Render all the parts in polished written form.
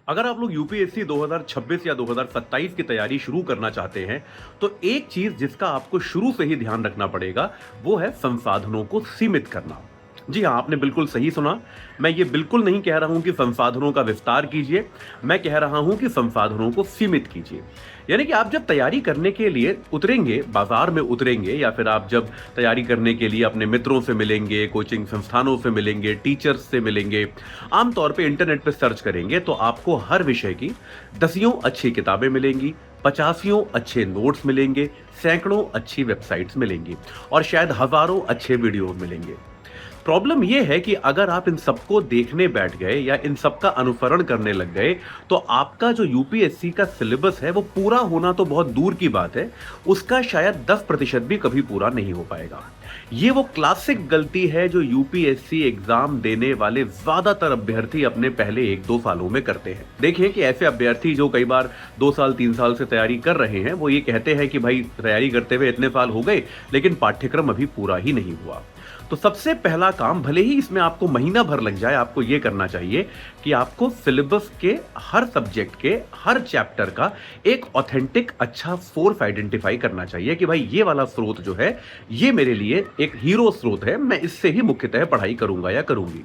अगर आप लोग यूपीएससी 2026 या 2027 की तैयारी शुरू करना चाहते हैं, तो एक चीज जिसका आपको शुरू से ही ध्यान रखना पड़ेगा, वो है संसाधनों को सीमित करना। जी हाँ, आपने बिल्कुल सही सुना। मैं ये बिल्कुल नहीं कह रहा हूं कि संसाधनों का विस्तार कीजिए, मैं कह रहा हूं कि संसाधनों को सीमित कीजिए। यानी कि आप जब तैयारी करने के लिए उतरेंगे, बाजार में उतरेंगे, या फिर आप जब तैयारी करने के लिए अपने मित्रों से मिलेंगे, कोचिंग संस्थानों से मिलेंगे, टीचर्स से मिलेंगे, आमतौर पे इंटरनेट पे सर्च करेंगे, तो आपको हर विषय की दसियों अच्छी किताबें मिलेंगी, पचासियों अच्छे नोट्स मिलेंगे, सैकड़ों अच्छी वेबसाइट्स मिलेंगी और शायद हजारों अच्छे वीडियो मिलेंगे। प्रॉब्लम यह है कि अगर आप इन सबको देखने बैठ गए या इन सबका अनुसरण करने लग गए, तो आपका जो यूपीएससी का सिलेबस है वो पूरा होना तो बहुत दूर की बात है, उसका शायद 10% भी कभी पूरा नहीं हो पाएगा। ये वो क्लासिक गलती है जो यूपीएससी एग्जाम देने वाले ज्यादातर अभ्यर्थी अपने पहले 1-2 सालों में करते हैं। देखिए कि ऐसे अभ्यर्थी जो कई बार 2 साल 3 साल से तैयारी कर रहे हैं, वो ये कहते हैं कि भाई तैयारी करते हुए इतने साल हो गए, लेकिन पाठ्यक्रम अभी पूरा ही नहीं हुआ। तो सबसे पहला काम, भले ही इसमें आपको महीना भर लग जाए, आपको यह करना चाहिए कि आपको सिलेबस के हर सब्जेक्ट के हर चैप्टर का एक ऑथेंटिक अच्छा सोर्स आइडेंटिफाई करना चाहिए कि भाई ये वाला स्रोत जो है, ये मेरे लिए एक हीरो स्रोत है, मैं इससे ही मुख्यतः पढ़ाई करूंगा या करूंगी।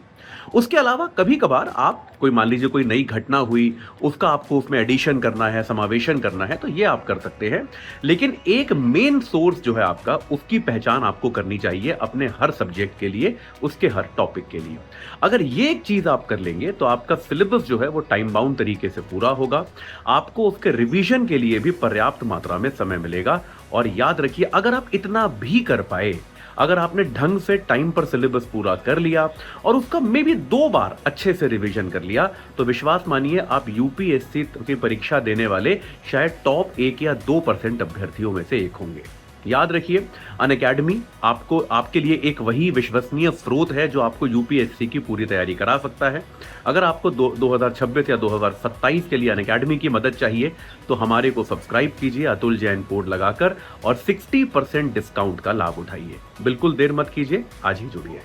उसके अलावा कभी कभार आप कोई, मान लीजिए कोई नई घटना हुई, उसका आपको उसमें एडिशन करना है, समावेशन करना है, तो ये आप कर सकते हैं। लेकिन एक मेन सोर्स जो है आपका, उसकी पहचान आपको करनी चाहिए अपने हर सब्जेक्ट के लिए, उसके हर टॉपिक के लिए। अगर ये एक चीज आप कर लेंगे, तो आपका सिलेबस जो है वो टाइम बाउंड तरीके से पूरा होगा, आपको उसके रिवीजन के लिए भी पर्याप्त मात्रा में समय मिलेगा। और याद रखिए, अगर आप इतना भी कर पाए, अगर आपने ढंग से टाइम पर सिलेबस पूरा कर लिया और उसका मे भी 2 बार अच्छे से रिवीजन कर लिया, तो विश्वास मानिए आप यूपीएससी की परीक्षा देने वाले शायद टॉप 1 या 2% अभ्यर्थियों में से एक होंगे। याद रखिए, अनअकैडमी आपको, आपके लिए एक वही विश्वसनीय स्रोत है जो आपको यूपीएससी की पूरी तैयारी करा सकता है। अगर आपको 2026 या 2027 के लिए अनअकैडमी की मदद चाहिए, तो हमारे को सब्सक्राइब कीजिए अतुल जैन कोड लगाकर और 60% डिस्काउंट का लाभ उठाइए। बिल्कुल देर मत कीजिए, आज ही जुड़िए।